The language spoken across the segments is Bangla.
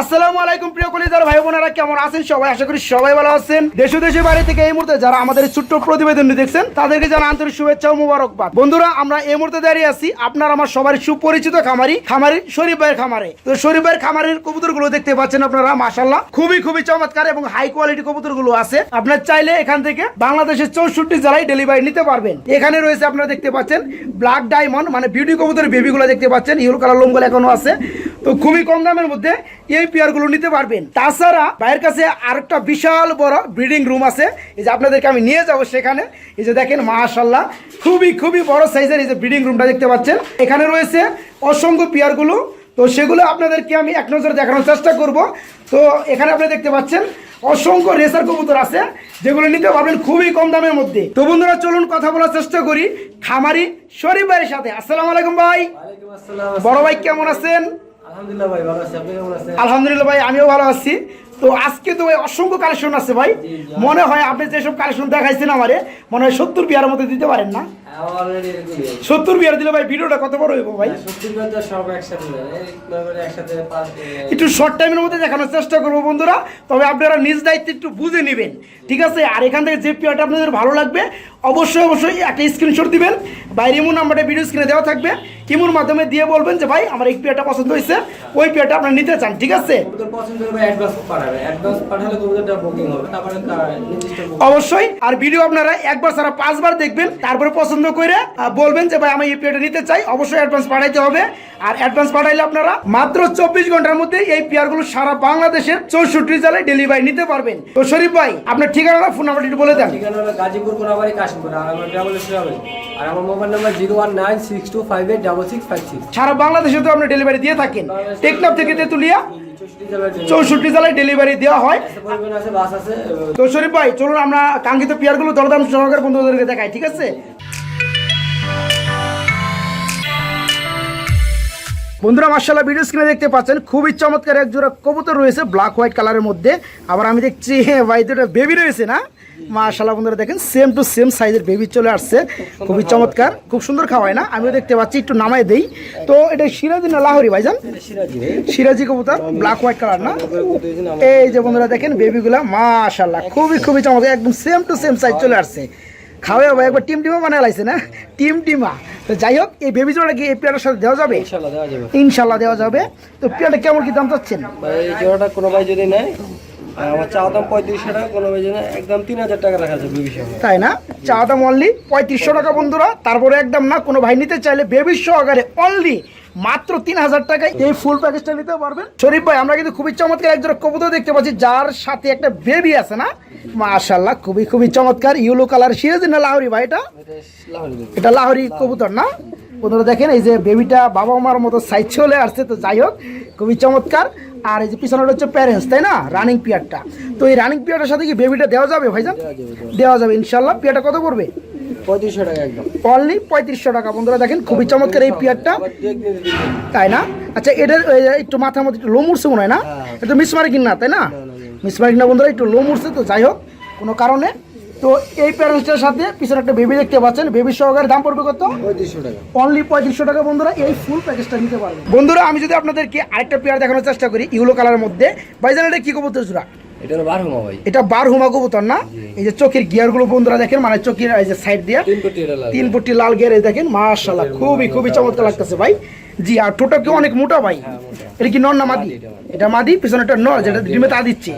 আসসালামু আলাইকুম প্রিয় কলিজার ভাই বোনেরা, কেমন আছেন সবাই? আশা করি সবাই ভালো আছেন। দেশ ও দেশের বাইরে থেকে এই মুহূর্তে যারা আমাদের ছোট্ট প্রতিবেদনটি দেখছেন তাদেরকে জানা আন্তরিক শুভেচ্ছা ও মোবারকবাদ। বন্ধুরা, আমরা এই মুহূর্তে দাঁড়িয়ে আছি আপনার আমার সবার সুপরিচিত খামারি শরীফ ভাইয়ের খামারে। তো শরীফ ভাইয়ের খামারের কবুতরগুলো দেখতে পাচ্ছেন আপনারা, মাশাআল্লাহ খুবই চমৎকার এবং হাই কোয়ালিটি কবুতরগুলো আছে। আপনার চাইলে এখান থেকে বাংলাদেশের 64 জেলায় ডেলিভারি নিতে পারবেন। এখানে রয়েছে আপনারা দেখতে পাচ্ছেন ব্ল্যাক ডায়মন্ড মানে বিউটি কবুতরের বেবিগুলো দেখতে পাচ্ছেন, ইয়েলো কালার লোমগুলো এখনো আছে। তো খুবই কম দামের মধ্যে এই পেয়ারগুলো নিতে পারবেন। তাছাড়া ভাইয়ের কাছে আরেকটা বিশাল বড় ব্রিডিং রুম আছে, এই যে আপনাদেরকে আমি নিয়ে যাব সেখানে। এই যে দেখেন মাশাআল্লাহ খুবই বড় সাইজের এই যে ব্রিডিং রুমটা দেখতে পাচ্ছেন। এখানে রয়েছে অসংখ্য পেয়ারগুলো, তো সেগুলো আপনাদেরকে আমি এক নজরে দেখানোর চেষ্টা করব। তো এখানে আপনি দেখতে পাচ্ছেন অসংখ্য রেসার কবুতর আছে যেগুলো নিতে পারবেন খুবই কম দামের মধ্যে। তো বন্ধুরা চলুন কথা বলার চেষ্টা করি খামারি শরীফ ভাইয়ের সাথে। আসসালামু আলাইকুম ভাই। ওয়ালাইকুম আসসালাম। বড় ভাই কেমন আছেন? আলহামদুলিল্লাহ ভাই ভালো আছি, আপনি কেমন আছেন? আলহামদুলিল্লাহ ভাই, আমিও ভালো আছি। তো আজকে তো ভাই অসংখ্য কালেকশন আছে ভাই, মনে হয় আপনি যেসব কালেকশন দেখাইছেন আমারে মনে হয় 70 বিয়ার মধ্যে দিতে পারেন না? অলরেডি 70 বিয়ার দিলে ভাই ভিডিওটা কত বড় হইব ভাই? 70 বার তো সব একসাথে না, একসাথে একটু শর্ট টাইমের মধ্যে দেখানোর চেষ্টা করবো বন্ধুরা, তবে আপনারা নিজ দায়িত্বে একটু বুঝে নেবেন, ঠিক আছে? আর এখান থেকে যে পেয়ারটা আপনাদের ভালো লাগবে অবশ্যই একটা স্ক্রিনশট দিবেন। বাইরে ইমো নাম্বারটা ভিডিও স্ক্রিনে দেওয়া থাকবে, ইমোর মাধ্যমে দিয়ে বলবেন যে ভাই আমার এই পেয়ারটা পছন্দ হয়েছে, ওই পেয়ারটা আপনারা নিতে চান, ঠিক আছে? কবুতর পছন্দ হবে অ্যাডভান্স পাঠাবে, অ্যাডভান্স পাঠালে কবুতরটা বুকিং হবে, তারপরে নির্দিষ্ট অবশ্যই। আর ভিডিও আপনারা একবার ছাড়া 5 বার দেখবেন, তারপরে পছন্দ করে বলবেন যে ভাই আমি এই পেয়ারটা নিতে চাই। অবশ্যই অ্যাডভান্স পাঠাইতে হবে, আর অ্যাডভান্স পাঠাইলে আপনারা মাত্র 24 ঘন্টার মধ্যে এই পেয়ারগুলো সারা বাংলাদেশের 64 জেলায় ডেলিভারি নিতে পারবেন। তো শরীফ ভাই আপনার ঠিকানা ফোন নাম্বারটা একটু বলে দেন। ঠিকানা হলো গাজীপুর কোনাবাড়ি কাশিমপুর, আর আমার ট্রাভেল হবে, আর আমার মোবাইল নাম্বার 01962586656। সারা বাংলাদেশে তো আপনি ডেলিভারি দিয়ে থাকেন, টেকনাফ থেকে তেতুলিয়া 64 64 জেলায় ডেলিভারি দেওয়া হয়। পরিবহন আছে, বাস আছে। তো শরীফ ভাই চলুন আমরা কাঙ্ক্ষিত পেয়ারগুলো দরদাম সহকারে বন্ধুদেরকে দেখাই, ঠিক আছে? বন্ধুরা মাশাআল্লাহ ভিডিও স্ক্রিনে দেখতে পাচ্ছেন খুবই চমৎকার এক জোড়া কবুতর রয়েছে ব্ল্যাক হোয়াইট কালারের মধ্যে। আবার আমি দেখছি ভাই দুটো বেবি রয়েছে না, মাশাআল্লাহ বন্ধুরা দেখেন সেম টু সেম সাইজের বেবি চলে আসছে, খুবই চমৎকার, খুব সুন্দর খাওয়ায় না? আমিও দেখতে পাচ্ছি, একটু নামাই দেই। তো এটা সিরাজি না লাহোরি ভাইজান? সিরাজি কবুতর ব্ল্যাক হোয়াইট কালার না? এই যে বন্ধুরা দেখেন বেবিগুলা মাশাআল্লাহ খুবই চমৎকার, একদম সেম টু সেম সাইজ চলে আসছে। খাওয়া ভাই একবার টিমা বানায় লাইছে না, টিমা। তো যাই হোক, এই বেবি জোড়া কি এই পেয়ারের সাথে দেওয়া যাবে? ইনশাল্লাহ দেওয়া যাবে। তো পেয়ারটা কেমন কি দাম চাচ্ছেন? এই জোড়াটা কোনো ভাই যদি নেয়, আমার চাওয়া দাম 3500 টাকা, কোনো ভাই যদি একদম 3000 টাকা রাখা যাবে বেবি সহ। তাই না? চাওয়া দাম অনলি 3500 টাকা বন্ধুরা, তারপরে একদম না, কোনো ভাই নিতে চাইলে বেবি সহকারে অনলি মাত্র 3000 টাকায় এই ফুল প্যাকেজটা নিতে পারবেন। শরীফ ভাই আমরা কিন্তু খুবই চমৎকার একজোড়া কবুতর দেখতে পাচ্ছি যার সাথে একটা বেবি আছে না, মাশাআল্লাহ খুবই চমৎকার ইয়েলো কালার। সিরাজি না লাহোরি ভাই? এটা লাহোরি কবুতর না বন্ধুরা, দেখেন এই যে বেবিটা বাবা মার মতো সাইজ চলে আসছে। তো যাই হোক খুবই চমৎকার। আর এই যে পিছনেটা হচ্ছে প্যারেন্টস, তাই না? রানিং পিয়ারটা। তো এই রানিং পিয়ারটার সাথে কি বেবিটা দেওয়া যাবে ভাইজান? দেওয়া যাবে ইনশাল্লাহ। পিয়ারটা কত পড়বে? 3500 টাকা একদম, অনলি 3500 টাকা বন্ধুরা, দেখেন খুবই চমৎকার এই পিয়ারটা, তাই না? আচ্ছা এটার একটু মাথার মধ্যে একটু লোম উঠছে মনে হয় না? এটা মিসমার্কিং না, তাই না? মিসমার্কিং না বন্ধুরা, একটু লোম উঠছে। তো যাই হোক কোনো কারণে, তো এই প্যারেন্টসটার সাথে পিছনে একটা বেবি দেখতে পাচ্ছেন, বেবি সহকারে দাম পড়বে কত? 3500 টাকা, অনলি 3500 টাকা বন্ধুরা, এই ফুল প্যাকেজটা নিতে পারবেন। বন্ধুরা আমি যদি আপনাদেরকে আরেকটা পেয়ার দেখানোর চেষ্টা করি ইয়েলো কালারের মধ্যে, ভাইজান এটা কি কবুতর জোড়া? এটা হলো বারহুমা ভাই। এটা বারহুমা কবুতর না? এই যে চোখের গিয়ার গুলো বন্ধুরা দেখেন, মানে চোখের এই যে সাইড দিয়ে 3 পট্টি লাল গিয়ার, এই দেখেন মাশাআল্লাহ খুবই চমৎকার লাগতেছে ভাই। জি, আর টোটা কি অনেক মোটা ভাই? এটা কি নর না মাদি? এটা মাদি, পিছনে একটা নর যেটা ডিমে তা দিচ্ছে।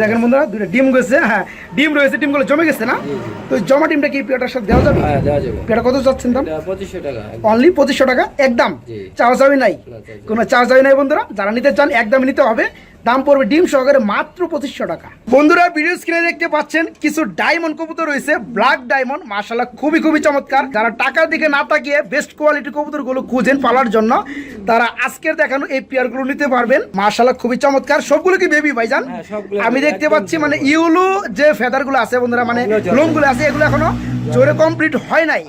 দেখেন বন্ধুরা দুটো ডিম গেছে, হ্যাঁ ডিম রয়েছে, ডিমগুলো জমে গেছে না? তো জমা ডিমটা কি পেয়ারটার সাথে দেওয়া যাবে? হ্যাঁ দেওয়া যাবে। পেয়ারটা কত যাচ্ছেন দাম? 2500 টাকা, অনলি 2500 টাকা একদম, চাওয়া যাবে নাই, কোনো চাওয়া যাবে নাই বন্ধুরা। যারা নিতে চান একদম নিতে হবে, দাম পড়বে ডিম সহকারে মাত্র 2500 টাকা। বন্ধুরা ভিডিও স্ক্রিনে দেখতে পাচ্ছেন কিছু ডায়মন্ড কবুতর রয়েছে, ব্ল্যাক ডায়মন্ড, মাশাআল্লাহ খুবই চমৎকার। যারা টাকার দিকে না তাকিয়ে বেস্ট কোয়ালিটি কবুতরগুলো খুঁজেন পালার জন্য, তারা আজকের দেখানো এই পেয়ারগুলো নিতে পারবেন। মাশাআল্লাহ খুবই চমৎকার। সবগুলো কি বেবি ভাইজান? আমি দেখতে পাচ্ছি মানে ইউলো যে ফেদারগুলো আছে বন্ধুরা, মানে লোমগুলো আছে, এগুলো এখনো জোরে কমপ্লিট হয় নাই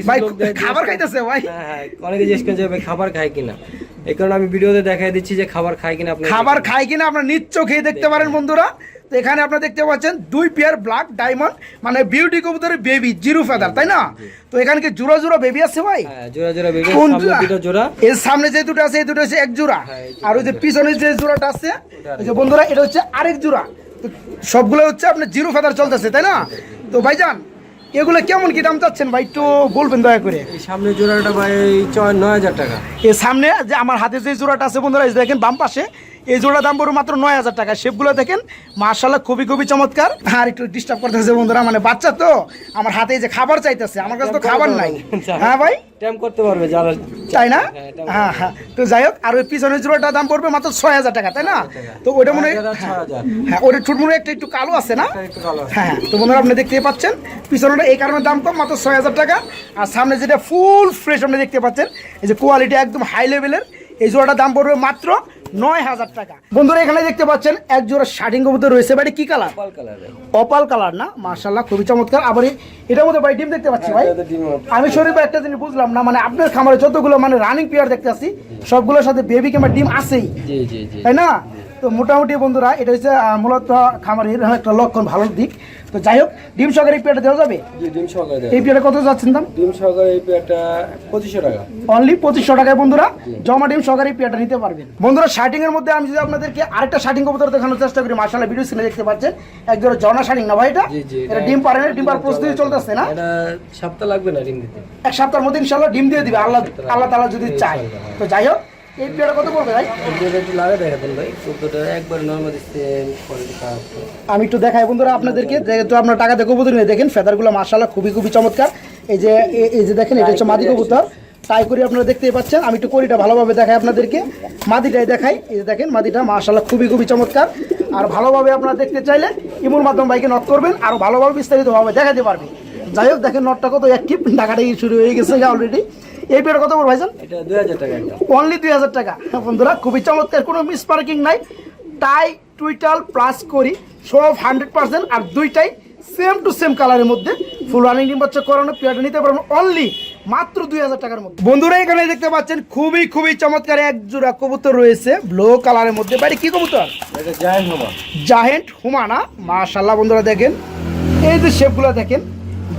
ভাই। খাবার খাইতেছে ভাই? হ্যাঁ অনেকে জিজ্ঞেস করছে ভাই খাবার খায় কিনা, এই কারণে আমি ভিডিওতে দেখাই দিচ্ছি যে খাবার খায় কিনা। আপনি খাবার খায় কিনা আপনার নিজ চোখে দেখতে পারেন বন্ধুরা। তো এখানে আপনারা দেখতে পাচ্ছেন 2 পেয়ার ব্ল্যাক ডায়মন্ড মানে বিউটি কবুতরের বেবি জিরো ফেদার, তাই না? তো এখানে কি জোড়া জোড়া বেবি আছে ভাই? হ্যাঁ জোড়া জোড়া বেবি, কোন সামনে দুটো জোড়া, এর সামনে যে দুটো আছে এই দুটো হচ্ছে এক জোড়া, হ্যাঁ, এই আর ওই যে পিছনে যে জোড়াটা আছে এই যে বন্ধুরা এটা হচ্ছে আরেক জোড়া। তো সবগুলো হচ্ছে আপনার জিরো ফেদার চলতেছে, তাই না? তো ভাইজান এগুলো কেমন কি দাম চাচ্ছেন ভাই, একটু বলবেন দয়া করে। এই সামনে জোড়াটা ভাই 9,000 টাকা। এর সামনে যে আমার হাতে যে জোড়াটা আছে বন্ধুরা এই যে দেখেন বাম পাশে, এই জোড়া দাম পড়বে মাত্র 9,000 টাকা। শেপগুলো দেখেন মাশাআল্লাহ খুবই খুবই চমৎকার। আর একটু ডিস্টার্ব করতেছে বন্ধুরা, মানে বাচ্চা তো আমার হাতে এই যে খাবার চাইতেছে, আমার কাছে তো খাবার নাই। হ্যাঁ ভাই ট্যাম করতে পারবে যারা, তাই না? হ্যাঁ হ্যাঁ। তো যাই হোক, আর ওই পিছনের জোড়াটার দাম পড়বে মাত্র 6,000 টাকা, তাই না? তো ওইটা মনে হয় 6,000। হ্যাঁ ওটা ঠুট মনে হয় একটু কালো আছে না? একটু ভালো আছে। হ্যাঁ তো বন্ধুরা আপনি দেখতে পাচ্ছেন পিছনেটা এই কারণে দাম কম, মাত্র 6,000 টাকা। আর সামনে যেটা ফুল ফ্রেশ আপনি দেখতে পাচ্ছেন, এই যে কোয়ালিটি একদম হাই লেভেলের, এই জোড়াটার দাম পড়বে মাত্র 9,000 টাকা। বন্ধুরা এখানে দেখতে পাচ্ছেন এক জোড়া শার্টিং কবুতর রয়েছে, বাড়ি কি কালার? পাল কালারে, অপাল কালার না? মাশাআল্লাহ খুবই চমৎকার। আবার এটার মধ্যে ভাই ডিম দেখতে পাচ্ছি ভাই। এটাতে ডিম হবে। আমি শরীফ ভাই একটা জিনিস বুঝলাম না, মানে আপনার খামারে যতগুলো মানে রানিং পেয়ার দেখতে আসি সবগুলোর সাথে বেবি কিংবা ডিম আছেই, জি জি জি। তাই না? তো মোটামুটি বন্ধুরা এটা হচ্ছে মূলত খামারের একটা লক্ষণ, ভালো দিক। তো যাই হোক, ডিম সহকারে এই পেয়ারটা দেওয়া যাবে? জি ডিম সহকারে দেয়। এই পেয়ারটা কত যাচ্ছেন দাম? ডিম সহকারে এই পেয়ারটা 2,500 টাকা। অনলি 2,500 টাকায় বন্ধুরা জমা ডিম সহকারে এই পেয়ারটা নিতে পারবেন। বন্ধুরা শার্টিং এর মধ্যে আমি যদি আপনাদেরকে আরেকটা শার্টিং কবুতর দেখানোর চেষ্টা করি, মাশাআল্লাহ ভিডিও স্ক্রিনে দেখতে পাচ্ছেন একজোড়া জনা শার্টিং না ভাই? এটা জি, জি, এটা ডিম পারে না, ডিম পার প্রস্তুতি চলতেছে না? এটা সপ্তাহ লাগবে না ডিম দিতে। এক সপ্তাহের মধ্যে ইনশাআল্লাহ ডিম দিয়ে দিবে আল্লাহ আল্লাহ তাআলা যদি চায়। তো যাই হোক, এই পেয়ারটা কত পড়বে ভাই? এটা একটু লাগে দেখাতেন ভাই, কবুতরটা একবার নরমাল দিচ্ছে কোয়ালিটি খারাপ। আমি একটু দেখাই বন্ধুরা আপনাদেরকে, যেহেতু আপনার টাকাতে কবুতর নিয়ে দেখেন ফেদারগুলো মাশাআল্লাহ খুবই খুবই চমৎকার। এই যে দেখেন এটা হচ্ছে মাদি কবুতর, তাই করে আপনারা দেখতেই পাচ্ছেন। আমি একটু কড়িটা ভালোভাবে দেখাই আপনাদেরকে, মাদিটাই দেখাই। এই যে দেখেন মাদিটা মাশাআল্লাহ খুবই খুবই চমৎকার। আর ভালোভাবে আপনারা দেখতে চাইলে ইমুর মাধ্যমে বাইকে নক করবেন, আর ভালোভাবে বিস্তারিতভাবে দেখাতে পারবে। যাই হোক দেখেন নটটা কত অ্যাক্টিভ, ঢাকাটাই শুরু হয়ে গেছে অলরেডি। এই পেয়ারটা কত পড়বে ভাইজান? এটা 2,000 টাকা একটা। অনলি 2,000 টাকা। বন্ধুরা খুবই চমৎকার, কোনো মিস পার্কিং নাই, টাই টুইটাল প্লাস করি সব 100%, আর দুইটাই সেম টু সেম কালারের মধ্যে ফুল রানিং ডিম বাচ্চা করানো পেয়ারটা নিতে পারবেন অনলি মাত্র 2,000 টাকার মধ্যে। বন্ধুরা এখানে দেখতে পাচ্ছেন খুবই খুবই চমৎকার এক জোড়া কবুতর রয়েছে ব্লু কালারের মধ্যে। বাড়ি কি কবুতর? এটা জায়ান্ট হোমা। জায়েন্ট হুমা না? মাশাআল্লাহ বন্ধুরা দেখেন এই যে শেপগুলো দেখেন,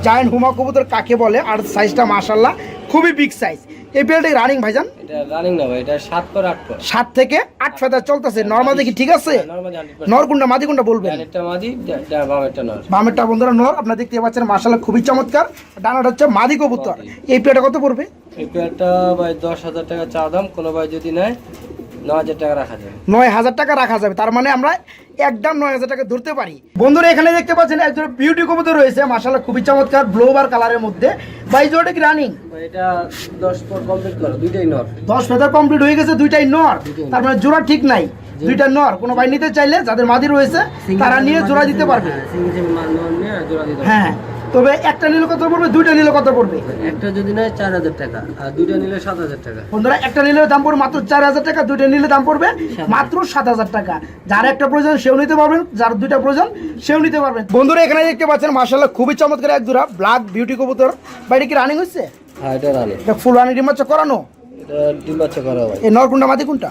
জায়েন্ট হুমা কবুতর কাকে বলে, আর সাইজটা মাশাআল্লাহ খুবই বিগ সাইজ। এই পেয়ারটা রানিং ভাইজান? এটা রানিং না ভাই, এটা 7 পর 8 পর। 7 থেকে 8 ফেদার চলতেছে। নরমাল দেখি ঠিক আছে? নরমালি 100%। নর কোনটা মাদি কোনটা বলবেন? একটা মাদি, এটা বামেরটা নর। বামেরটা বন্ধুরা নর, আপনারা দেখতে পাচ্ছেন মাশাআল্লাহ খুবই চমৎকার। ডানাটা হচ্ছে মাদি কবুতর। এই পেয়ারটা কত পড়বে? এই পেয়ারটা ভাই 10,000 টাকা চা দাম, কোনো ভাই যদি নেয় 9,000 টাকা রাখা যাবে। 9,000 টাকা রাখা যাবে, তার মানে আমরা একদম 9,000 টাকা ধরতে পারি। বন্ধুরা এখানে দেখতে পাচ্ছেন একজন বিউটি কবুতর রয়েছে মাশাআল্লাহ খুবই চমৎকার ব্লোবার কালারের মধ্যে। ভাই জোড়া কি রানিং? ভাই এটা 10 পর কমপ্লিট করো, দুইটাই নর। 10 ফেদার কমপ্লিট হয়ে গেছে, দুইটাই নর, তার মানে জোড়া ঠিক নাই, দুইটা নর। কোনো ভাই নিতে চাইলে যাদের মাদি রয়েছে তারা নিয়ে জোড়া দিতে পারবে। সিঙ্গেল সিঙ্গেল নর নিয়ে জোড়া দিতে পারবে। হ্যাঁ, তবে একটা নিলে কত পড়বে, দুইটা নিলে কত পড়বে? একটা যদি নেয় 4,000 টাকা, আর দুইটা নিলে 7,000 টাকা। বন্ধুরা একটা নিলে দাম পড়বে মাত্র 4,000 টাকা, দুইটা নিলে দাম পড়বে মাত্র 7,000 টাকা। যার একটা প্রয়োজন সেও নিতে পারবেন, যার দুইটা প্রয়োজন সেও নিতে পারবেন। বন্ধুরা এখানে দেখতে পাচ্ছেন মাশাআল্লাহ খুবই চমৎকার এক জোড়া ব্ল্যাক বিউটি কবুতর। বাইরে কি রানিং হচ্ছে? হ্যাঁ এটা রানিং। এটা ফুল রানিং ডিম বাচ্চা করানো? এটা ডিম বাচ্চা করা ভাই। এই নর কোনটা মাদি কোনটা?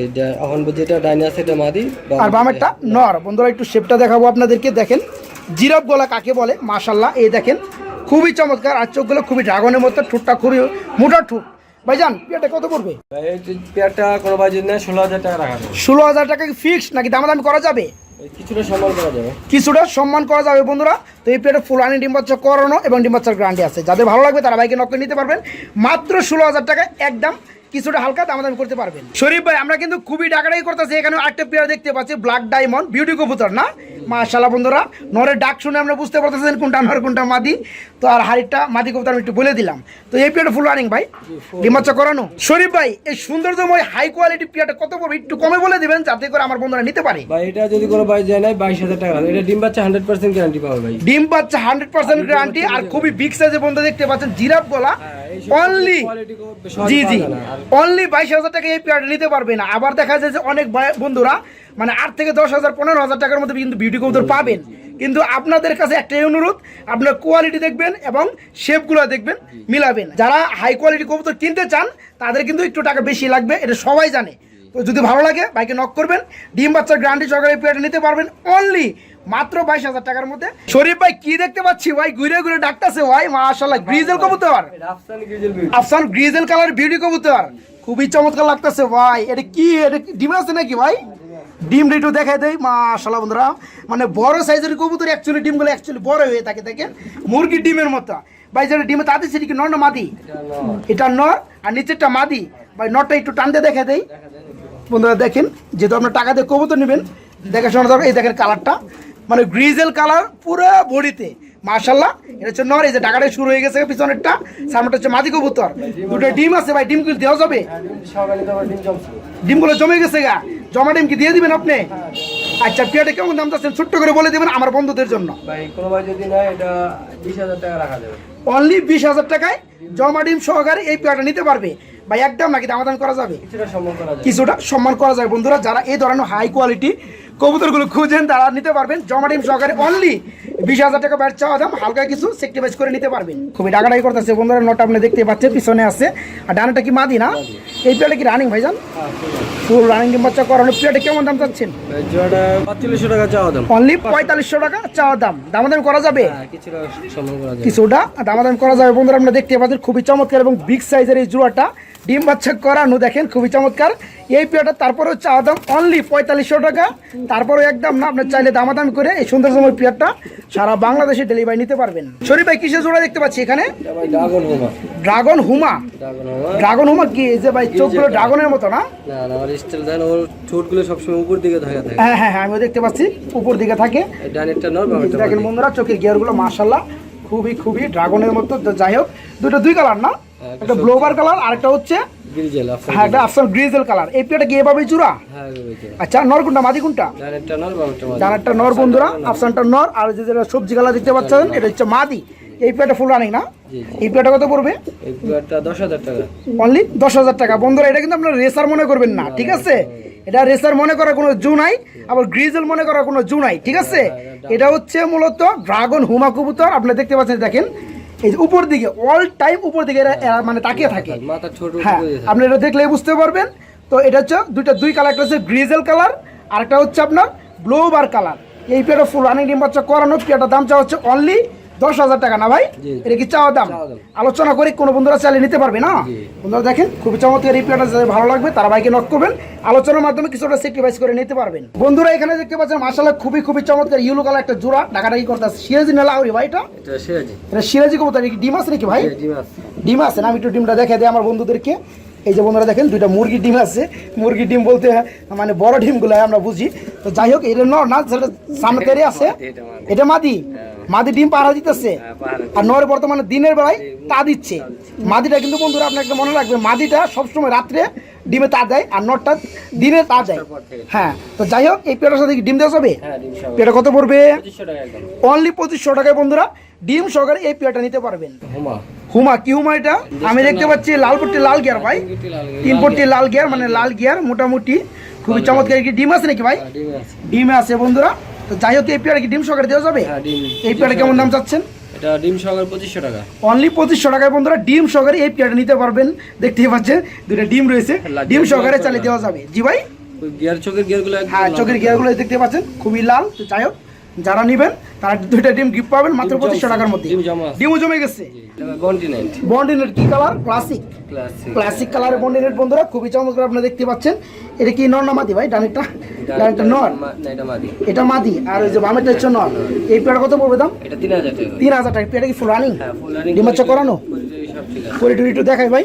এটা এখন যেটা ডাইনি আছে এটা মাদি, আর বামেরটা নর। বন্ধুরা একটু শেপটা দেখাবো আপনাদেরকে, দেখেন জিরাফ গলা কাকে বলে মাশাআল্লাহ। এই দেখেন খুবই চমৎকার, আর চোখগুলো খুবই ড্রাগনের মতো, ঠোঁটটা খুবই মোটা ঠোঁট। ভাইজান পেয়ারটা কত পড়বে? ভাই এই পেয়ারটা কোনো ভাই যদি নেয় 16,000 টাকা রাখা যাবে। 16,000 টাকা কি ফিক্স নাকি দামাদামি করা যাবে? কিছুটা সম্মান করা যাবে। কিছুটা সম্মান করা যাবে বন্ধুরা। তো এই পেয়ারটা ফুল রানিং ডিম বাচ্চা করানো এবং ডিম বাচ্চার গ্যারান্টি আছে। যাদের ভালো লাগবে তারা বাইকে নক করে নিতে পারবেন মাত্র 16,000 টাকা একদম। কিছুটা হালকা দামাদামি করতে পারবেন। শরীফ ভাই আমরা কিন্তু খুবই ডাকাডাকি করতেছি, এখানে আরেকটা পেয়ার দেখতে পাচ্ছি ব্ল্যাক ডায়মন্ড বিউটি কবুতর না? মাশাআল্লাহ বন্ধুরা নরের ডাক শুনে আমরা বুঝতে পারতেছেন কোনটা নর কোনটা মাদি। তো আর হাড়িটা মাদি কবুতর আমি একটু বলে দিলাম। তো এই পেয়ারটা ফুল রানিং ভাই, ডিম বাচ্চা করানো। শরীফ ভাই এই সৌন্দর্যময় হাই কোয়ালিটি পেয়ারটা কত পড়বে একটু কমে বলে দিবেন, যাতে করে আমার বন্ধুরা নিতে পারে। ভাই এটা যদি কোনো ভাই যায় নাই 22,000 টাকা। এটা ডিম বাচ্চা 100% গ্যারান্টি পাবে ভাই। ডিম বাচ্চা 100% গ্যারান্টি, আর খুবই বিগ সাইজের বন্ধু দেখতে পাচ্ছেন জিরাফ গলা। অনলি জি জি অনলি 22,000 টাকা এই পেয়ারটা নিতে পারবে না। আবার দেখা যায় যে অনেক বন্ধুরা মানে 8 থেকে 10,000 15,000 টাকার মধ্যে কিন্তু বিউটি কবুতর পাবেন। কিন্তু আপনাদের কাছে একটাই অনুরোধ, আপনার কোয়ালিটি দেখবেন এবং শেপগুলো দেখবেন, মিলাবেন। যারা হাই কোয়ালিটি কবুতর কিনতে চান তাদের কিন্তু একটু টাকা বেশি লাগবে, এটা সবাই জানে। তো যদি ভালো লাগে বাইকে নক করবেন, ডিম বাচ্চার গ্যারান্টি সহকারে এই পেয়ারটা নিতে পারবেন অনলি মাত্র 22,000 টাকার মধ্যে। শরীফ ভাই কি দেখতে পাচ্ছি ভাই, ঘুরে ঘুরে ডাকতেছে ভাই, মাশাআল্লাহ গ্রিজেল কবুতর, আফসান গ্রিজেল কালার বিউটি কবুতর, খুবই চমৎকার লাগতেছে ভাই। এটা কি ডিম আছে নাকি ভাই? ডিম একটু দেখাই দেয় মাশাআল্লাহ বন্ধুরা, মানে বড় সাইজের কবুতর অ্যাকচুয়ালি ডিমগুলো অ্যাকচুয়ালি বড় হয়ে থাকে দেখেন মুরগির ডিমের মতো ভাই। যেটা ডিমে তাতে সেটা কি নর না মাদি? এটা নর আর নিচেরটা মাদি ভাই। নরটা একটু টান দিয়ে দেখা দেয় বন্ধুরা, দেখেন যেহেতু আপনার টাকা দিয়ে কবুতর নেবেন দেখাশোনা দরকার। এই দেখেন কালারটা মানে গ্রিজেল কালার পুরো বডিতে মাশাআল্লাহ। এটা হচ্ছে নর, এই যে টাকাটা শুরু হয়ে গেছে পিছনেরটা, সামনেটা হচ্ছে মাদি কবুতর। দুটো ডিম আছে ভাই, ডিমগুলো দেওয়া যাবে? ডিমগুলো জমে গেছে গা, জমা ডিম কি দিয়ে দিবেন আপনি? আচ্ছা পেয়ারটা কেমন দাম চাচ্ছেন ছোট্ট করে বলে দিবেন আমার বন্ধুদের জন্য। ভাই কোনো ভাই যদি না এটা 20,000 টাকা রাখা যাবে, অনলি 20,000 টাকায় জমা ডিম সহকারে এই পেয়ারটা নিতে পারবে ভাই। একদম নাকি দামাদাম করা যাবে? কিছুটা সম্মান করা যায় বন্ধুরা। যারা এই ধরনের হাই কোয়ালিটি কবুতরগুলো খুঁজেন তারা নিতে পারবেন জমা ডিম সহকারে অনলি 20,000 টাকা ব্যাট চাওয়া দাম, হালকা কিছু সেক্টিভাইজ করে নিতে পারবেন। খুবই ডাকাডাকি করতেছে বন্ধুরা, নটা আপনি দেখতে পাচ্ছেন পিছনে আছে, আর ডানাটা কি মাদি না? এই পেয়ারটা কি রানিং ভাইজান? ফুল রানিং ডিম বাচ্চা করানো। পেয়ারটা কেমন দাম চাচ্ছেন? 4500 টাকা চাওয়া দাম, অনলি 4500 টাকা চাওয়া দাম, দামাদাম করা যাবে? কিছুটা দামাদাম করা যাবে বন্ধুরা। আপনারা দেখতে পাচ্ছেন খুবই চমৎকার এবং বিগ সাইজের এই জোড়াটা ডিম বাচ্চা করানো, দেখেন খুবই চমৎকার এই পেয়ারটা। তারপরেও চাওয়া দাম অনলি 4500 টাকা, তারপরেও একদম না আপনার চাইলে দামাদাম করে এই সুন্দর সময় পেয়ারটা সারা বাংলাদেশে ডেলিভারি নিতে পারবেন। শরীফ ভাই কিসের জোড়া দেখতে পাচ্ছি এখানে? ড্রাগন হুমা। ড্রাগন হুমা কি এই যে ভাই চোখগুলো ড্রাগনের মতো না? হ্যাঁ হ্যাঁ হ্যাঁ আমিও দেখতে পাচ্ছি উপর দিকে থাকে। দেখেন বন্ধুরা চোখের গিয়ারগুলো মাশাআল্লাহ খুবই খুবই ড্রাগনের মতো। যাই হোক দুই কালার না, একটা ব্লোবার কালার আর একটা হচ্ছে হ্যাঁ একটা আফসান গ্রিজেল কালার। এই পেয়ারটা কি এভাবে জোড়া? আচ্ছা নর কোনটা মাদি কোনটা? ডানারটা নর বন্ধুরা, আফসানটা নর, আর যেটা সবজি কালার দেখতে পাচ্ছেন এটা হচ্ছে মাদি। এই পেয়ারটা ফুল রানিং না? এই পেয়ারটা কত পড়বে? 10,000 টাকা, অনলি 10,000 টাকা বন্ধুরা। এটা কিন্তু আপনারা রেসার মনে করবেন না, ঠিক আছে? এটা রেসার মনে করার কোনো জু নাই, আবার গ্রিজেল মনে করার কোনো জু নাই, ঠিক আছে? এটা হচ্ছে মূলত ড্রাগন হুমা কবুতর। আপনারা দেখতে পাচ্ছেন দেখেন এই যে উপর দিকে অল টাইম উপর দিকে এরা মানে তাকিয়ে থাকে। হ্যাঁ আপনি এটা দেখলে বুঝতে পারবেন। তো এটা হচ্ছে দুই কালার, একটা হচ্ছে গ্রিজেল কালার আর একটা হচ্ছে আপনার ব্লোবার কালার। এই পেয়ারটা ফুল রানিং ডিম বাচ্চা করানো। পেয়ারটার দাম চাওয়া হচ্ছে অনলি 10,000 টাকা না ভাই? এটা কি চাওয়া দাম? আলোচনা করে কোনো বন্ধুরা চালিয়ে নিতে পারবে না? বন্ধুরা দেখেন খুবই চমৎকার এই পেয়ারটা, যাদের ভালো লাগবে তারা বাইকে নক করবেন, আলোচনার মাধ্যমে কিছুটা সেক্রিফাইস করে নিতে পারবেন। বন্ধুরা এখানে দেখতে পাচ্ছেন মাশাআল্লাহ খুবই খুবই চমৎকার ইয়েলো কালার একটা জোড়া ডাকাডাকি করতেছে। সিরাজি না লাউরি ভাই? এটা সিরাজি কবুতর। কি ডিম আছে নাকি ভাই? ডিম আছে না? আমি একটু ডিমটা দেখাই দিই আমার বন্ধুদেরকে। এই যে বন্ধুরা দেখেন দুইটা মুরগির ডিম আছে। মুরগির ডিম বলতে মানে বড় ডিমগুলো আমরা বুঝি। তো যাই হোক এটা নর না, যেটা সামনে তেরে আছে এটা মাদি। মাদি ডিম পাহারা দিতেছে আর নর বর্তমানে দিনের বেলায় তা দিচ্ছে। মাদিটা কিন্তু বন্ধুরা আপনার একটা মনে রাখবেন, মাদিটা সবসময় রাত্রে ডিমে তা দেয় আর নরটা দিনে তা দেয়। হ্যাঁ তো যাই হোক এই পেয়ারটার সাথে ডিম দেওয়া যাবে? পেয়ারটা কত পড়বে? অনলি 2500 টাকায় বন্ধুরা ডিম সহকারে এই পেয়ারটা নিতে পারবেন। হুমা কি হুমা এটা? আমি দেখতে পাচ্ছি লাল পট্টি লাল গিয়ার ভাই, 3 পট্টি লাল গিয়ার, মানে লাল গিয়ার মোটামুটি খুবই চমৎকার। কি ডিম আছে নাকি ভাই? ডিমে আছে বন্ধুরা। তো যাই হোক এই পেয়ারটা কি ডিম সহকারে দেওয়া যাবে? এই পেয়ারটা কেমন দাম চাচ্ছেন? এটা ডিম সহকারে 2500 টাকা, অনলি 2500 টাকায় বন্ধুরা ডিম সহকারে এই পেয়ারটা নিতে পারবেন। দেখতেই পাচ্ছেন দুইটা ডিম রয়েছে, ডিম সহকারে চালিয়ে দেওয়া যাবে। জি ভাই চোখের গিয়ারগুলো, হ্যাঁ চোখের গিয়ারগুলো দেখতে পাচ্ছেন খুবই লাল। তো যাই হোক যারা নেবেন তারা দুইটা ডিম গিফট পাবেন মাত্র 2500 টাকার মধ্যে। ডিমও জমে গেছে। বন্ডিনেট কি কালার? ক্লাসিক কালারের বন্ডিনেট বন্ধুরা খুবই চমৎকার। আপনারা দেখতে পাচ্ছেন এটা কি নর না মাদি ভাই? ডানেরটা নর, এটা মাদি, আর ওই যে বামেরটা হচ্ছে নর। এই পেয়ারটা কত পড়বে দাম? এটা 3000 টাকা। 3000 টাকা। পেয়ারটা কি ফুল রানিং? ডিম বাচ্চা করানো? একটু দেখাই ভাই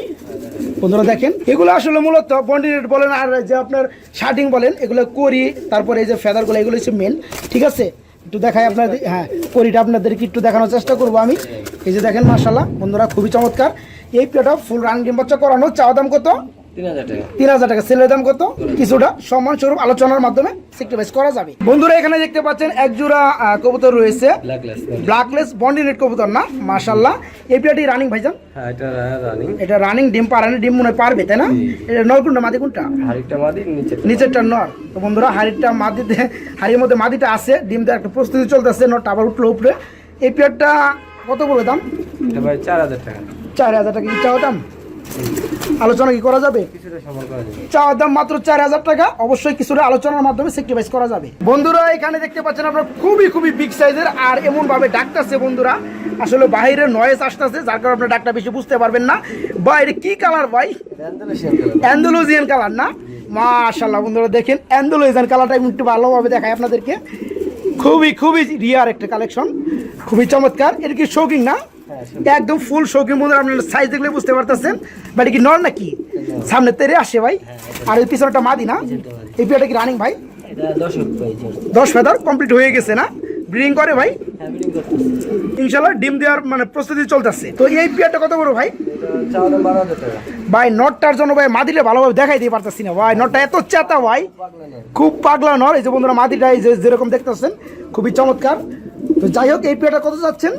বন্ধুরা দেখেন এগুলো আসলে মূলত বন্ডিনেট বলেন আর যে আপনার শার্টিং বলেন এগুলো করি, তারপরে এই যে ফেদারগুলো এগুলো হচ্ছে মেন, ঠিক আছে? একটু দেখাই আপনাদের, হ্যাঁ করিটা আপনাদেরকে একটু দেখানোর চেষ্টা করবো আমি। এই যে দেখেন মাশাআল্লাহ বন্ধুরা খুবই চমৎকার এই পেয়ারটা ফুল রানিং ডিম বাচ্চা করানো। চাওয়া দাম কত? 3000 টাকা। সেলের দাম কত? কিছুটা সম্মান স্বরূপ আলোচনার মাধ্যমে সেক্রিফাইস করা যাবে। বন্ধুরা এখানে দেখতে পাচ্ছেন এক জোড়া কবুতর রয়েছে, ব্ল্যাকলেস বন্ডিনেট কবুতর না? মাশাআল্লাহ এই পেয়ারটি রানিং ভাইজান? হ্যাঁ এটা রানিং। এটা রানিং ডিম পারানি, ডিম মনে পারবে তাই না? এটা নর কোনটা মাদি কোনটা? হাড়িটা মাদি, নিচেরটা নর। তো বন্ধুরা হাড়িটা মাদিতে, হাড়ির মধ্যে মাদিটা আছে, ডিম দেওয়ার একটা প্রস্তুতি চলতেছে, নরটা আবার উঠলো উপরে। এই পেয়ারটা কত পড়বে দাম? এটা ভাই 4000 টাকা। 4000 টাকা কি চাও দাম? আলোচনা কি করা যাবে? কিছুটা সম্মান করা যাবে। চাওয়ার দাম মাত্র 4000 টাকা, অবশ্যই কিছুটা আলোচনার মাধ্যমে স্যাক্রিফাইস করা যাবে। বন্ধুরা এখানে দেখতে পাচ্ছেন আপনারা খুবই বিগ সাইজের, আর এমন ভাবে ডাকতেছে বন্ধুরা, আসলে বাইরে নয়েজ আসতেছে, যার কারণে আপনার ডাকটা বেশি বুঝতে পারবেন না। ভাই এটা কি কালার ভাই? অ্যান্ডালুজিয়ান কালার না? মাশাআল্লাহ বন্ধুরা দেখেন অ্যান্ডালুজিয়ান কালারটা আমি একটু ভালোভাবে দেখাই আপনাদেরকে। খুবই রিয়ার একটা কালেকশন, খুবই চমৎকার। এটা কি শৌকিং না? একদম ফুল শৌকিং বন্ধুরা, আপনার সাইজ দেখলে বুঝতে পারতেছেন। বাট কি নর নাকি? সামনে তেরে আসে ভাই, আর এই পিছনটা মাদি না? এই পেয়ারটা কি রানিং ভাই? 10 ফেদার কমপ্লিট হয়ে গেছে না? ব্রিডিং করে ভাই? ইনশাল্লাহ ডিম দেওয়ার মানে প্রস্তুতি চলতেছে। তো এই পেয়ারটা কত বড় ভাই? ভাই নটটার জন্য ভাই মাদিটা ভালোভাবে দেখাই দিয়ে পারতেছি না ভাই, নটটা এত চেতা ভাই, খুব পাগলা নর। এই যে বন্ধুরা মাদিটা এই যে যেরকম দেখতেছেন খুবই চমৎকার। তো যাই হোক এই পেয়ারটা কত যাচ্ছেন?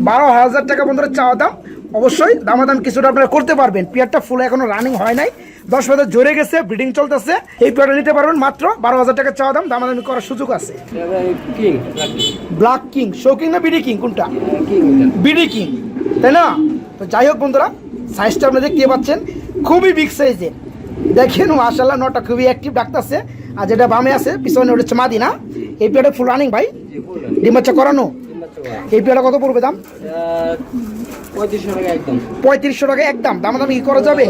12,000 টাকা বন্ধুরা চাওয়া দাম। অবশ্যই দামাদাম কিছুটা আপনারা করতে পারবেন। পেয়ারটা ফুল এখনো রানিং হয় নাই, 10 ফেদার জোরে গেছে, ব্রিডিং চলতেছে। এই পেয়ারটা নিতে পারবেন মাত্র 12,000 টাকা চাওয়া দাম, দামাদামি করার সুযোগ আছে। ব্ল্যাক কিং, শৌকিং না বিডি কিং কোনটা? বিডি কিং, তাই না? তো যাই হোক বন্ধুরা সাইজটা আপনি দেখতে পাচ্ছেন খুবই বিগ সাইজের। দেখেন মাশাআল্লাহ নটা খুবই অ্যাক্টিভ ডাকতেছে। আর যেটা বামে আছে পিছনে ওটা হচ্ছে মাদি না? এই পেয়ারটা ফুল রানিং ভাই, ডিম বাচ্চা করানো। এই পেয়ারটা কত পড়বে দাম? 3500 টাকা একদম। দামাদামি কি করা যাবে?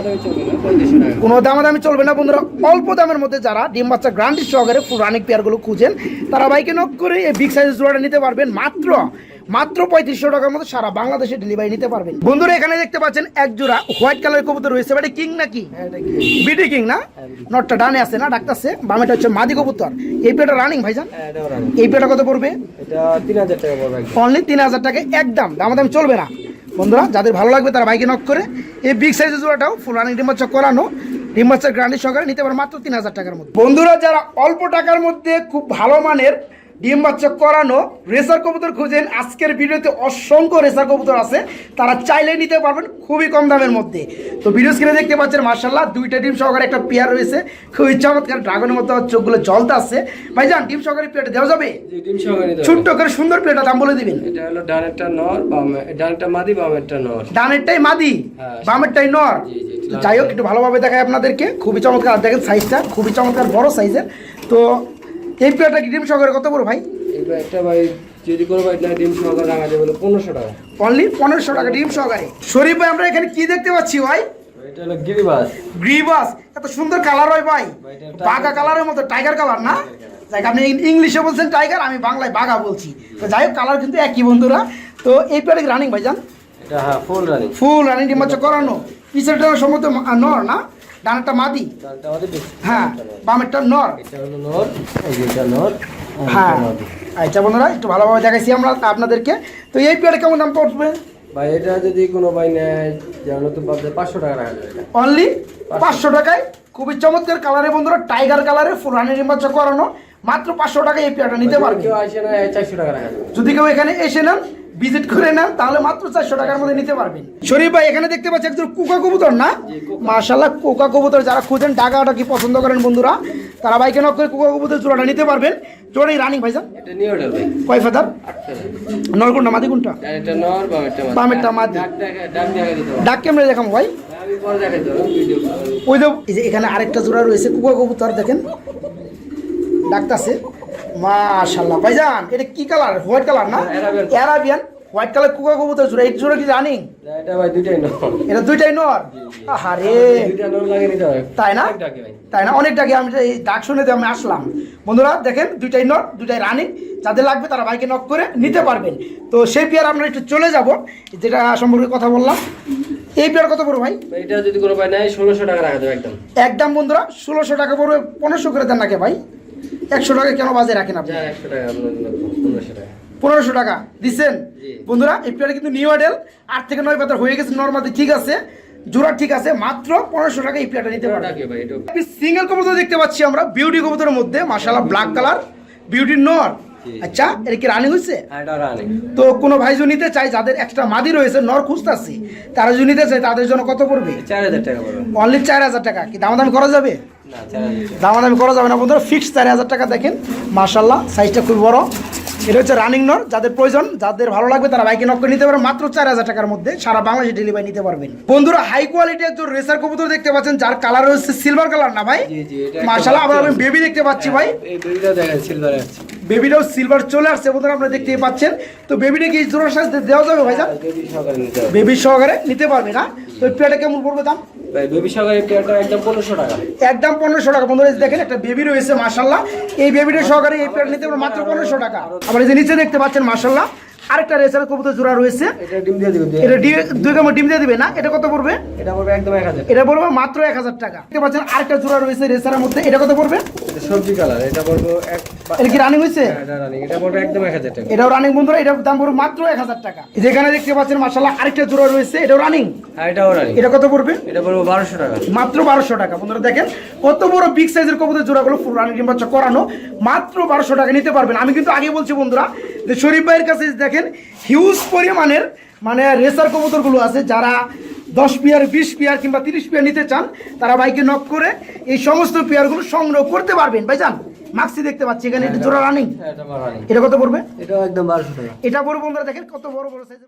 কোনো দামাদামি চলবে না বন্ধুরা। অল্প দামের মধ্যে যারা ডিম বাচ্চা গ্রান্ডি সহকারে ফুল রানিং পেয়ারগুলো খুঁজেন, তারা বাইকে নক করে এই বিগ সাইজের জোড়াটা নিতে পারবেন মাত্র 3500 টাকার মধ্যে সারা বাংলাদেশে ডেলিভারি নিতে পারবেন। বন্ধুরা এখানে দেখতে পাচ্ছেন এক জোড়া হোয়াইট কালারের কবুতর রয়েছে। এটা কিং নাকি? বিডি কিং না? নটটা ডানে আছে না ডাকতেছে, বামেটা হচ্ছে মাদি কবুতর। এই পেয়ারটা রানিং ভাইজান? এই পেয়ারটা কত পড়বে? এটা 3000 টাকা পড়বে। অনলি 3000 টাকা একদম, দামাদামি চলবে না বন্ধুরা। যাদের ভালো লাগবে তারা বাইকে নক করে এই বিগ সাইজের জোড়াটাও ফুল রানিং ডিম বাচ্চা করানো, ডিম বাচ্চার গ্রান্ডি সহকারে নিতে পারে মাত্র 3000 টাকার মধ্যে। বন্ধুরা যারা অল্প টাকার মধ্যে খুব ভালো মানের ডিম বাচ্চা করানো রেসার কবুতর খুঁজেন, আজকের ভিডিওতে অসংখ্য রেসার কবুতর আছে, তারা চাইলে নিতে পারবেন খুবই কম দামের মধ্যে। তো ভিডিও স্ক্রিনে দেখতে পাচ্ছেন মাশাআল্লাহ দুইটা ডিম সহকারে একটা পেয়ার রয়েছে, খুবই চমৎকার, ড্রাগনের মতো চোখগুলো জ্বলতে আছে। ভাইজান ডিম সহকারে পেয়ারটা দেওয়া যাবে? ডিম সহকারে ছোট্ট করে সুন্দর পেয়ারটা দাম বলে দিবেন। এটা হলো ডানেরটা নর, ডানেরটা মাদি, বামেরটা নর। ডানেরটাই মাদি, বামেরটাই নর। যাই হোক একটু ভালোভাবে দেখায় আপনাদেরকে, খুবই চমৎকার। আর দেখেন সাইজটা খুবই চমৎকার, বড় সাইজের। তো এই পেয়ারটা কি ডিম সহকারে কত বড় ভাই? একটা ভাই যদি কোনো ভাই না ডিম সহকারে রাখা যাবে 1500 টাকা। অনলি 1500 টাকা ডিম সহকারে। শরীফ ভাই আমরা এখানে কি দেখতে পাচ্ছি ভাই? এটা হলো গিরিবাস। গ্রিবাস, এত সুন্দর কালার হয় ভাই, বাঘা কালারের মতো, টাইগার কালার না? যাই আপনি ইংলিশে বলছেন টাইগার, আমি বাংলায় বাঘা বলছি। তো যাই হোক কালার কিন্তু একই বন্ধুরা। তো এই পেয়ারে রানিং ভাইজান? এটা হ্যাঁ ফুল রানিং। ফুল রানিং ডিম বাচ্চা করানো। পিছনটা সম্ভবত নর না? ডানেরটা মাদি, হ্যাঁ বামেরটা নর। এটা হলো নর, এই যে এটা নর। হ্যাঁ আচ্ছা বন্ধুরা একটু ভালোভাবে দেখাইছি আমরা আপনাদেরকে। তো এই পেয়ারে কেমন দাম পড়বে ভাই? এটা যদি কোনো ভাই নেয় যেমন তো 500 টাকা রাখা যাবে। অনলি 500 টাকায় খুবই চমৎকার কালারে বন্ধুরা, টাইগার কালারে ফুল রানিং ডিম বাচ্চা করানো, মাত্র 500 টাকায় এই পেয়ারটা নিতে পারবে। কেউ আসে না 400 টাকা রাখা যাবে। যদি কেউ এখানে এসে নেন, ভিজিট করে নেন, তাহলে মাত্র 400 টাকার মধ্যে নিতে পারবেন। শরীফ ভাই এখানে দেখতে পাচ্ছি একজন কোকা কবুতর না? মাশাআল্লাহ কোকা কবুতর যারা খুঁজেন, ডাকাটা কি পছন্দ করেন বন্ধুরা, তারা বাইকে নক করে কোকা কবুতর জোড়াটা নিতে পারবেন। জোড়াই রানিং ভাইজান? এটা নিউডাল ভাই। কয় ফেদার? 8 ফেদার। নর কোনটা মাদি কোনটা? এটা নর, বামেরটা মাদি। ডাক দেখা দিতে হবে। ডাক কেমনে দেখাম ভাই? আমি পরে দেখাই দেব ভিডিও। ওই যে এখানে আরেকটা জোড়া রয়েছে কোকা কবুতর, দেখেন ডাকতাছে। মাশাআল্লাহ ভাইজান এটা কি কালার? হোয়াইট কালার না? অ্যারাবিয়ান হোয়াইট কালার কোকা কবুতর জোড়া। এই জোড়া কি রানিং? এটা ভাই দুইটাই নর। এটা দুইটাই নর? আহারে দুইটা নর লাগে নিতে হবে। তাই না? ডাকে ভাই। তাই না? অনেক ডাকে, আমি এই ডাক শুনে তো আমি আসলাম। বন্ধুরা দেখেন দুইটাই নর, দুইটাই রানিং, যাদের লাগবে তারা বাইকে নক করে নিতে পারবেন। তো সেই পেয়ার আমরা একটু চলে যাব, যেটা সম্পর্কে কথা বললাম। এই পেয়ার কত পড়বে ভাই? এটা যদি কোনো ভাই নেয় 1600 টাকা রাখা যাবে একদম। একদম বন্ধুরা 1600 টাকা পড়বে। 1500 করে দেন নাকি ভাই? 100 টাকা কেন বাজে রাখেন আপনি? 100 টাকা, 1500 টাকা। 1500 টাকা দিচ্ছেন বন্ধুরা। এই পেয়ারে কিন্তু নিউ মডেল 8 থেকে 9 পাতা হয়ে গেছে, নরমালি ঠিক আছে, জোড়া ঠিক আছে, মাত্র 1500 টাকা এই পেয়ারটা নিতে পারবেন। সিঙ্গেল কবুতর দেখতে পাচ্ছি আমরা বিউটি কবুতরের মধ্যে, মাশাআল্লাহ ব্ল্যাক কালার, বিউটি নর। আচ্ছা এটা কি রানিং হয়েছে? এটা রানিং। তো কোনো ভাই যদি নিতে চাই, যাদের এক্সট্রা মাদি রয়েছে, নর খুঁজতেছি, তারা যদি নিতে চাই তাদের জন্য কত পড়বে? 4000 টাকা পড়বে। অনলি 4000 টাকা। কি দামাদামি করা যাবে? না 4000 দামাদামি করা যাবে না বন্ধুরা, ফিক্সড 4000 টাকা। দেখেন মাশাআল্লাহ সাইজটা খুব বড়, এটা হচ্ছে রানিং নর, যাদের প্রয়োজন, যাদের ভালো লাগবে তারা বাইকে নক করে নিতে পারবেন মাত্র 4000 টাকার মধ্যে, সারা বাংলাদেশে ডেলিভারি নিতে পারবেন। বন্ধুরা হাই কোয়ালিটি একজন রেসার কবুতর দেখতে পাচ্ছেন, যার কালার হচ্ছে সিলভার কালার না ভাই? জি জি, এটা মাশাআল্লাহ। আবার আমি বেবি দেখতে পাচ্ছি ভাই, এই বেবিটা দেখেন সিলভার আছে, বেবিটাও সিলভার চলে আসছে বন্ধুরা, আপনারা দেখতেই পাচ্ছেন। তো বেবিটা কি জোড়ার সাথে দেওয়া যাবে ভাইজান? বেবি সহকারে নিতে হবে। বেবি সহকারে নিতে পারবে না? তো এই পেয়ারটা কেমন পড়বে দাম? ভাই বেবি সহকারে পেয়ারটা একদম 1500 টাকা। একদম 1500 টাকা। বন্ধুরা এই যে দেখেন একটা বেবি রয়েছে মাশাআল্লাহ, এই বেবিটা সহকারে এই পেয়ার নিতে পারবে মাত্র 1500 টাকা। আবার এই যে নিচে দেখতে পাচ্ছেন মাশাআল্লাহ আরেকটা রেসার কবুতর জোড়া রয়েছে, এটা ডিম দিয়ে দিবে। এটা দুই কামড় ডিম দিয়ে দিবে না? এটা কত পড়বে? এটা পড়বে একদম 1000। এটা পড়বে মাত্র 1000 টাকা। দেখতে পাচ্ছেন আরেকটা জোড়া রয়েছে রেসারের মধ্যে, এটা কত পড়বে? এটা সবজি কালার, এটা পড়বে এটা কি রানিং হয়েছে? এটা রানিং, এটা পড়বে একদম 1000 টাকা। এটাও রানিং বন্ধুরা, এটার দাম পড়বে মাত্র 1000 টাকা। যেখানে দেখতে পাচ্ছেন মাশাআল্লাহ আরেকটা জোড়া রয়েছে, এটাও রানিং, আর এটাও রানিং, এটা কত পড়বে? এটা পড়বে 1200 টাকা। মাত্র 1200 টাকা। বন্ধুরা দেখেন কত বড় বিগ সাইজের কবুতর জোড়াগুলো ফুল রানিং ডিম বাচ্চা করানো, মাত্র 1200 টাকা নিতে পারবেন। আমি কিন্তু আগে বলছি বন্ধুরা যে শরীফ ভাইয়ের কাছে দেখেন হিউজ পরিমাণের মানে রেসার কবুতরগুলো আছে, যারা 10 পেয়ার 20 পেয়ার কিংবা 30 পেয়ার নিতে চান তারা বাইকে নক করে এই সমস্ত পেয়ারগুলো সংগ্রহ করতে পারবেন। ভাইজান মাক্সি দেখতে পাচ্ছি এখানে, এটা জোড়া রানিং, এটা রানিং, এটা কত পড়বে? এটাও একদম 1200 টাকা। এটা পড়বে বন্ধুরা দেখেন কত বড় বড় সাইজের